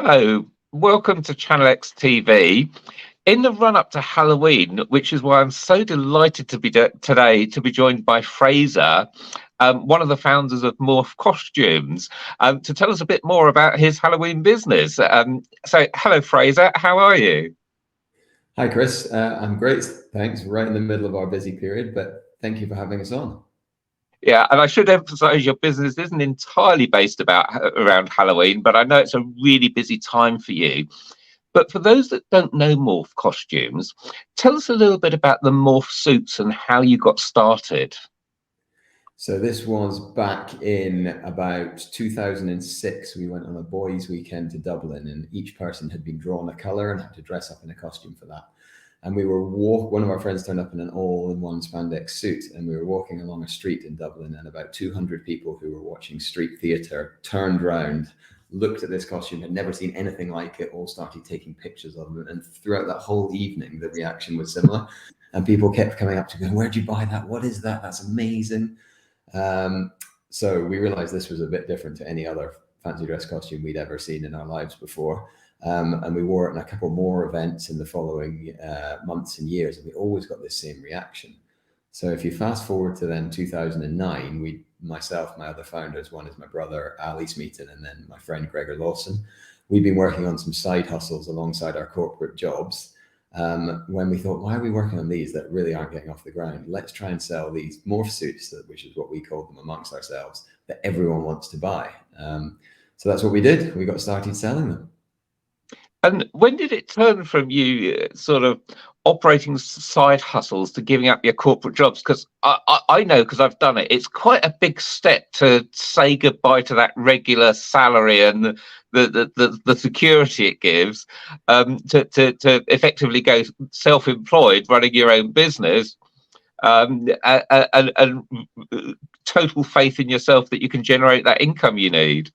Hello, welcome to Channel X TV. In the run-up to Halloween, which is why I'm so delighted to be today to be joined by Fraser, one of the founders of MorphCostumes, to tell us a bit more about his Halloween business. So, hello, Fraser. How are you? Hi, Chris. I'm great. Thanks. Right in the middle of our busy period, but thank you for having us on. Yeah, and I should emphasize your business isn't entirely based around Halloween, but I know it's a really busy time for you. But for those that don't know Morph Costumes, tell us a little bit about the Morph suits and how you got started. So this was back in about 2006. We went on a boys' weekend to Dublin, and each person had been drawn a colour and had to dress up in a costume for that. And we were one of our friends turned up in an all-in-one spandex suit, and we were walking along a street in Dublin, and about 200 people who were watching street theatre turned round, looked at this costume, had never seen anything like it, all started taking pictures of it. And throughout that whole evening, the reaction was similar. And people kept coming up to me, where'd you buy that? What is that? That's amazing. So we realized this was a bit different to any other fancy dress costume we'd ever seen in our lives before. And we wore it in a couple more events in the following months and years, and we always got this same reaction. So if you fast forward to then 2009, myself, my other founders, one is my brother, Ali Smeaton, and then my friend, Gregor Lawson, we'd been working on some side hustles alongside our corporate jobs. When we thought, why are we working on these that really aren't getting off the ground? Let's try and sell these morph suits, which is what we called them amongst ourselves, that everyone wants to buy. So that's what we did. We got started selling them. And when did it turn from you sort of operating side hustles to giving up your corporate jobs? Because I know, because I've done it, it's quite a big step to say goodbye to that regular salary and the security it gives, to effectively go self-employed, running your own business, and total faith in yourself that you can generate that income you need.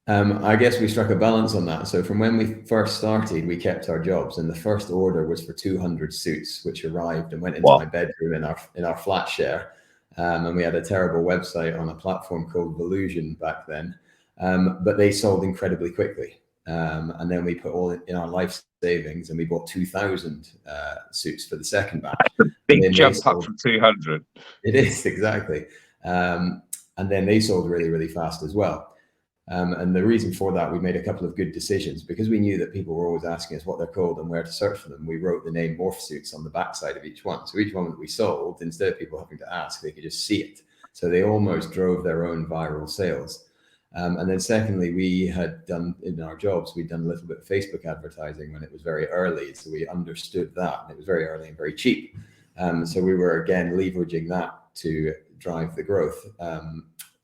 I guess we struck a balance on that. So from when we first started, we kept our jobs, and the first order was for 200 suits, which arrived and went into my bedroom in our flat share. And we had a terrible website on a platform called Volusion back then, but they sold incredibly quickly. And then we put all in our life savings, and we bought 2,000 suits for the second batch. Big jump up from 200. It is, exactly. And then they sold really, really fast as well. And the reason for that, we made a couple of good decisions because we knew that people were always asking us what they're called and where to search for them. We wrote the name Morph Suits on the backside of each one. So each one that we sold, instead of people having to ask, they could just see it. So they almost drove their own viral sales. And then secondly, we had done in our jobs, we'd done a little bit of Facebook advertising when it was very early. So we understood that, and it was very early and very cheap. So we were, again, leveraging that to drive the growth.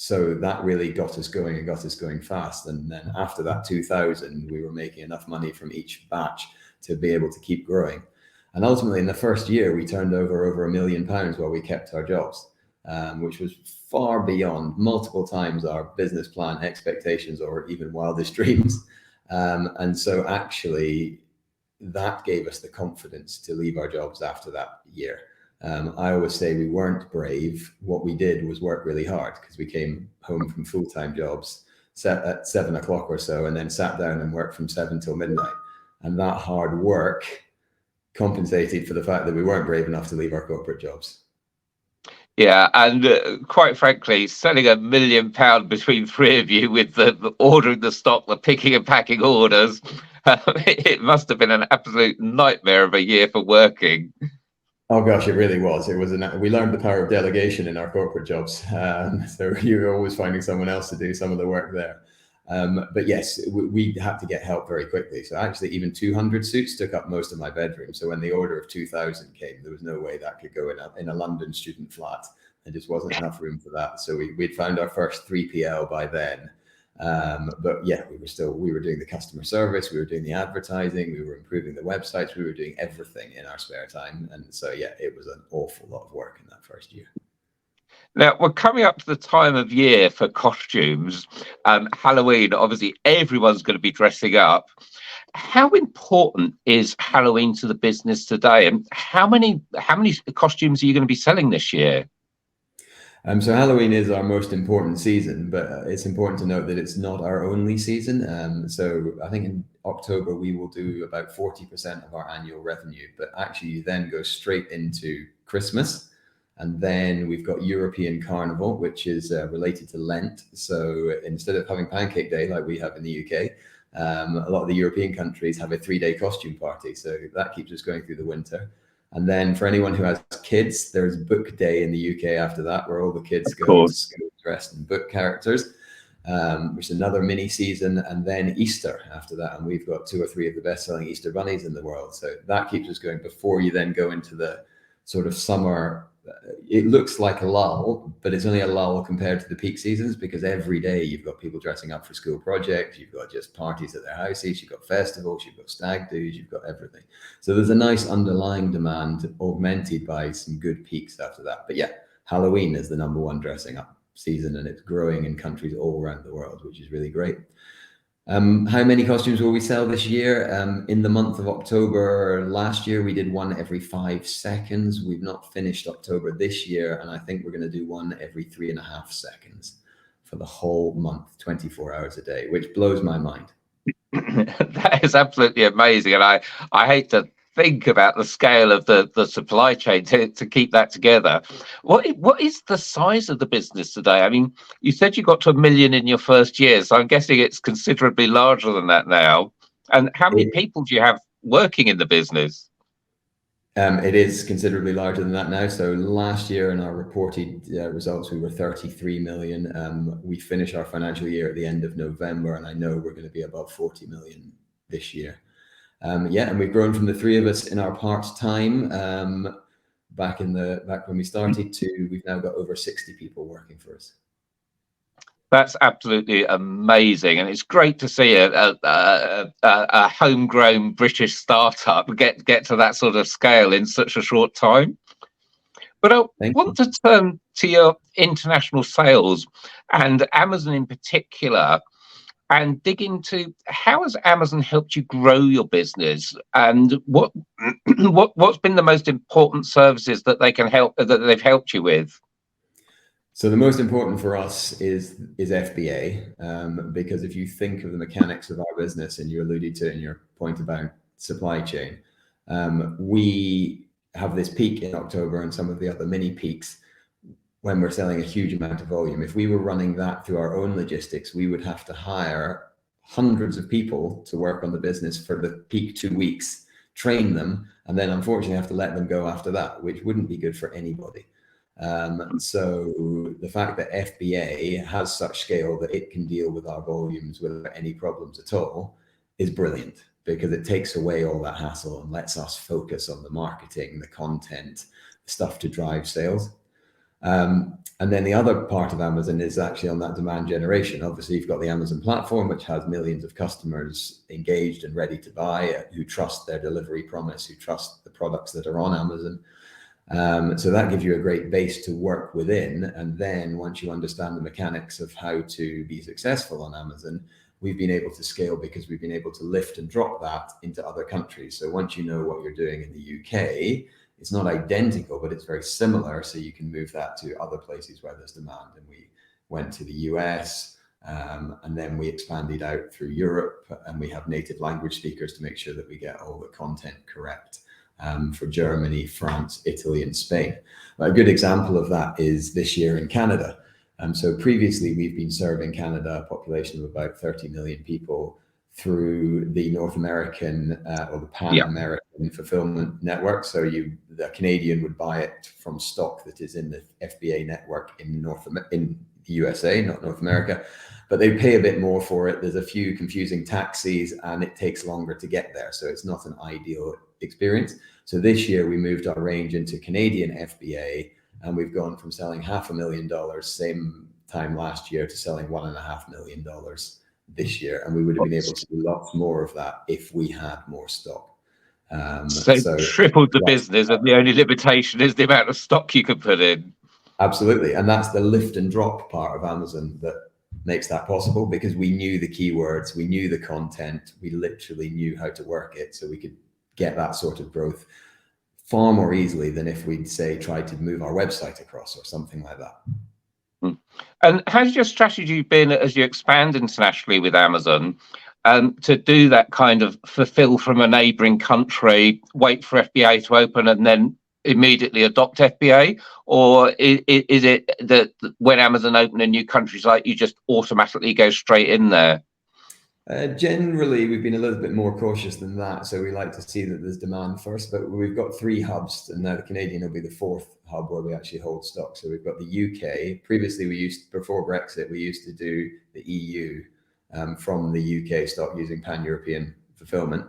So that really got us going and got us going fast. And then after that 2,000, we were making enough money from each batch to be able to keep growing. And ultimately, in the first year, we turned over £1 million while we kept our jobs, which was far beyond multiple times our business plan expectations or even wildest dreams. And so actually, that gave us the confidence to leave our jobs after that year. I always say we weren't brave. What we did was work really hard because we came home from full-time jobs at 7 o'clock or so, and then sat down and worked from 7 till midnight. And that hard work compensated for the fact that we weren't brave enough to leave our corporate jobs. Yeah, and quite frankly, selling £1 million between three of you with the ordering the stock, the picking and packing orders, it must have been an absolute nightmare of a year for working. Oh gosh, it really was. We learned the power of delegation in our corporate jobs. So you're always finding someone else to do some of the work there. But yes, we had to get help very quickly. So actually, even 200 suits took up most of my bedroom. So when the order of 2,000 came, there was no way that could go in a London student flat. There just wasn't enough room for that. So we'd found our first 3PL by then. But yeah, we were doing the customer service, we were doing the advertising, we were improving the websites, we were doing everything in our spare time. And so, yeah, it was an awful lot of work in that first year. Now, we're coming up to the time of year for costumes. Halloween, obviously, everyone's going to be dressing up. How important is Halloween to the business today? And how many costumes are you going to be selling this year? So Halloween is our most important season, but it's important to note that it's not our only season. So I think in October we will do about 40% of our annual revenue, but actually you then go straight into Christmas. And then we've got European Carnival, which is related to Lent. So instead of having Pancake Day like we have in the UK, a lot of the European countries have a 3-day costume party. So that keeps us going through the winter. And then for anyone who has kids, there's Book Day in the UK after that, where all the kids go to school dressed in book characters, which is another mini season. And then Easter after that. And we've got 2 or 3 of the best-selling Easter bunnies in the world. So that keeps us going before you then go into the sort of summer. It looks like a lull, but it's only a lull compared to the peak seasons, because every day you've got people dressing up for school projects, you've got just parties at their houses, you've got festivals, you've got stag do's, you've got everything. So there's a nice underlying demand augmented by some good peaks after that. But yeah, Halloween is the #1 dressing up season, and it's growing in countries all around the world, which is really great. How many costumes will we sell this year? In the month of October last year, we did one every 5 seconds. We've not finished October this year, and I think we're going to do one every 3.5 seconds for the whole month, 24 hours a day, which blows my mind. That is absolutely amazing, and I hate to think about the scale of the supply chain to keep that together. What is the size of the business today? I mean, you said you got to 1 million in your first year, so I'm guessing it's considerably larger than that now. And how many people do you have working in the business? It is considerably larger than that now. So last year in our reported results, we were 33 million. We finish our financial year at the end of November, and I know we're going to be above 40 million this year. Yeah, and we've grown from the 3 of us in our part-time back when we started to we've now got over 60 people working for us. That's absolutely amazing, and it's great to see a homegrown British startup get to that sort of scale in such a short time. But I want to turn to your international sales and Amazon in particular, and dig into how has Amazon helped you grow your business, and what's been the most important services that they've helped you with. So the most important for us is FBA, because if you think of the mechanics of our business, and you alluded to it in your point about supply chain, we have this peak in October and some of the other mini peaks when we're selling a huge amount of volume. If we were running that through our own logistics, we would have to hire hundreds of people to work on the business for the peak 2 weeks, train them, and then unfortunately have to let them go after that, which wouldn't be good for anybody. So the fact that FBA has such scale that it can deal with our volumes without any problems at all is brilliant, because it takes away all that hassle and lets us focus on the marketing, the content, stuff to drive sales. And then the other part of Amazon is actually on that demand generation. Obviously, you've got the Amazon platform, which has millions of customers engaged and ready to buy, who trust their delivery promise, who trust the products that are on Amazon. So that gives you a great base to work within. And then once you understand the mechanics of how to be successful on Amazon, we've been able to scale because we've been able to lift and drop that into other countries. So once you know what you're doing in the UK, it's not identical, but it's very similar. So you can move that to other places where there's demand. And we went to the US, and then we expanded out through Europe, and we have native language speakers to make sure that we get all the content correct. For Germany, France, Italy, and Spain. A good example of that is this year in Canada. So previously, we've been serving Canada, a population of about 30 million people, through the North American or the Pan-American fulfillment network. So the Canadian would buy it from stock that is in the FBA network in the USA, not North America, but they pay a bit more for it. There's a few confusing taxis, and it takes longer to get there. So it's not an ideal experience. So this year we moved our range into Canadian FBA, and we've gone from selling $500,000 same time last year to selling $1.5 million this year. And we would have been able to do lots more of that if we had more stock. So tripled the business, and the only limitation is the amount of stock you can put in. Absolutely. And that's the lift and drop part of Amazon that makes that possible, because we knew the keywords, we knew the content, we literally knew how to work it. So we could get that sort of growth far more easily than if we'd say tried to move our website across or something like that. And has your strategy been, as you expand internationally with Amazon, to do that kind of fulfill from a neighbouring country, wait for FBA to open, and then immediately adopt FBA? Or is it that when Amazon open in new countries, like you just automatically go straight in there? Generally, we've been a little bit more cautious than that. So we like to see that there's demand first, but we've got 3 hubs, and now the Canadian will be the 4th hub where we actually hold stock. So we've got the UK. Previously, before Brexit, we used to do the EU from the UK stock using pan-European fulfillment.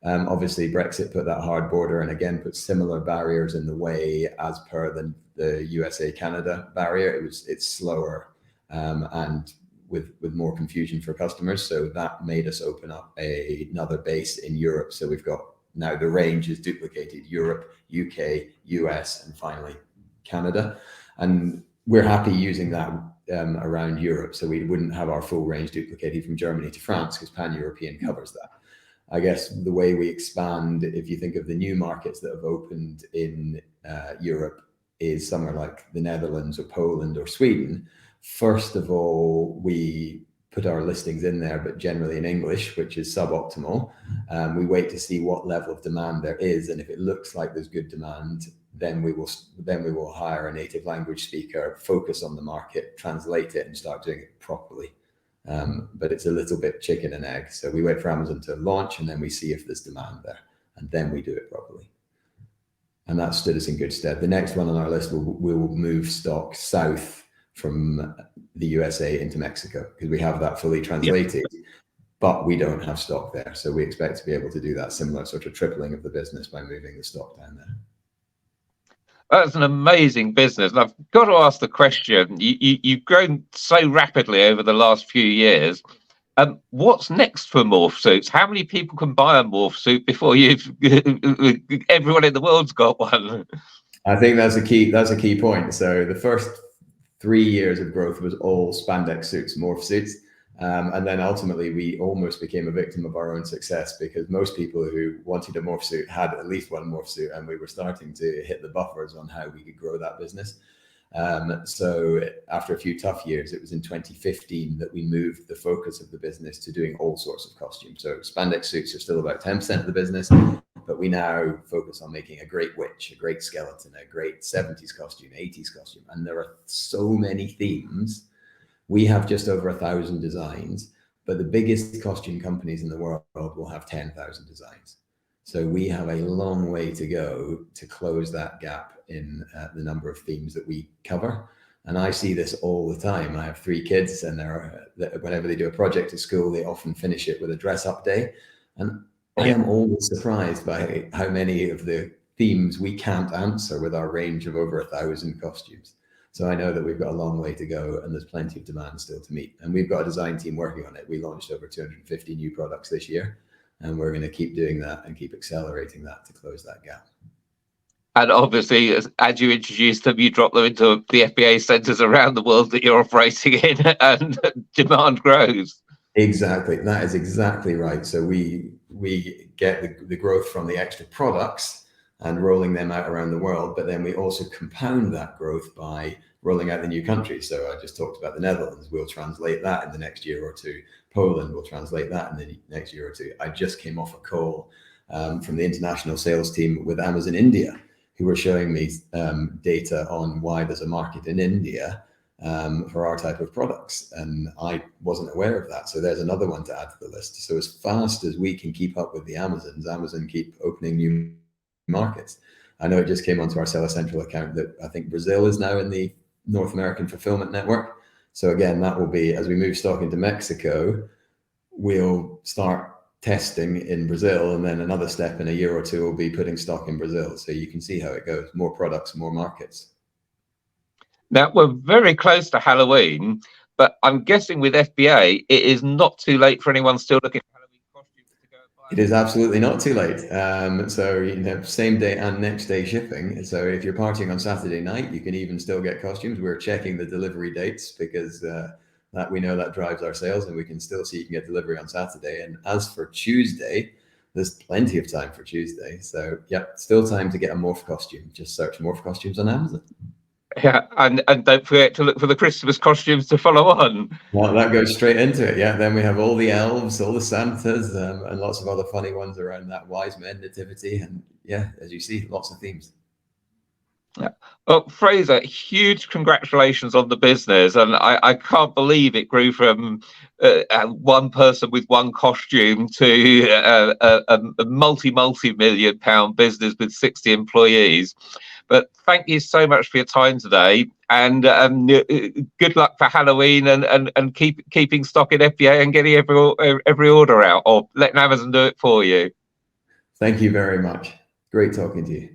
Obviously, Brexit put that hard border and again put similar barriers in the way as per the USA-Canada barrier. It's slower and with more confusion for customers. So that made us open up another base in Europe. So we've got now the range is duplicated: Europe, UK, US, and finally Canada. And we're happy using that around Europe. So we wouldn't have our full range duplicated from Germany to France because pan-European covers that. I guess the way we expand, if you think of the new markets that have opened in Europe, is somewhere like the Netherlands or Poland or Sweden. First of all, we put our listings in there, but generally in English, which is suboptimal. We wait to see what level of demand there is, and if it looks like there's good demand, then we will hire a native language speaker, focus on the market, translate it, and start doing it properly. But it's a little bit chicken and egg. So we wait for Amazon to launch, and then we see if there's demand there, and then we do it properly. And that stood us in good stead. The next one on our list, we will move stock south from the USA into Mexico because we have that fully translated, but we don't have stock there. So we expect to be able to do that similar sort of tripling of the business by moving the stock down there. That's an amazing business. And I've got to ask the question, you've grown so rapidly over the last few years. What's next for morph suits? How many people can buy a morph suit before everyone in the world's got one? I think that's a key point. So the first 3 years of growth was all spandex suits, morph suits. And then ultimately we almost became a victim of our own success because most people who wanted a morph suit had at least one morph suit, and we were starting to hit the buffers on how we could grow that business. So after a few tough years, it was in 2015 that we moved the focus of the business to doing all sorts of costumes. So spandex suits are still about 10% of the business, but we now focus on making a great witch, a great skeleton, a great 70s costume, 80s costume. And there are so many themes. We have just over 1,000 designs, but the biggest costume companies in the world will have 10,000 designs. So we have a long way to go to close that gap in the number of themes that we cover. And I see this all the time. I have 3 kids, and whenever they do a project at school, they often finish it with a dress-up day. And I am always surprised by how many of the themes we can't answer with our range of over 1,000 costumes. So I know that we've got a long way to go, and there's plenty of demand still to meet. And we've got a design team working on it. We launched over 250 new products this year, and we're going to keep doing that and keep accelerating that to close that gap. And obviously, as you introduce them, you drop them into the FBA centres around the world that you're operating in, and demand grows. Exactly. That is exactly right. So we get the growth from the extra products and rolling them out around the world, but then we also compound that growth by rolling out the new countries. So I just talked about the Netherlands. We'll translate that in the next year or two. Poland will translate that in the next year or two. I just came off a call from the international sales team with Amazon India, who were showing me data on why there's a market in India for our type of products. And I wasn't aware of that. So there's another one to add to the list. So as fast as we can keep up with the Amazon keep opening new markets. I know it just came onto our Seller Central account that I think Brazil is now in the North American fulfillment network. So again, that will be, as we move stock into Mexico, we'll start testing in Brazil, and then another step in a year or two will be putting stock in Brazil. So you can see how it goes. More products, more markets. Now, we're very close to Halloween, but I'm guessing with FBA, it is not too late for anyone still looking for Halloween costumes to go and buy. It is absolutely not too late. So same day and next day shipping. So if you're partying on Saturday night, you can even still get costumes. We're checking the delivery dates because that we know that drives our sales, and we can still see you can get delivery on Saturday. And as for Tuesday, there's plenty of time for Tuesday. So yeah, still time to get a morph costume. Just search morph costumes on Amazon. Yeah, and don't forget to look for the Christmas costumes to follow on. Well, that goes straight into it. Yeah. Then we have all the elves, all the Santas, and lots of other funny ones around that wise men nativity. And yeah, as you see, lots of themes. Yeah. Well, Fraser, huge congratulations on the business, and I can't believe it grew from one person with one costume to a multi-million pound business with 60 employees. But thank you so much for your time today, and good luck for Halloween, and keeping stock in FBA and getting every order out, or letting Amazon do it for you. Thank you very much. Great talking to you.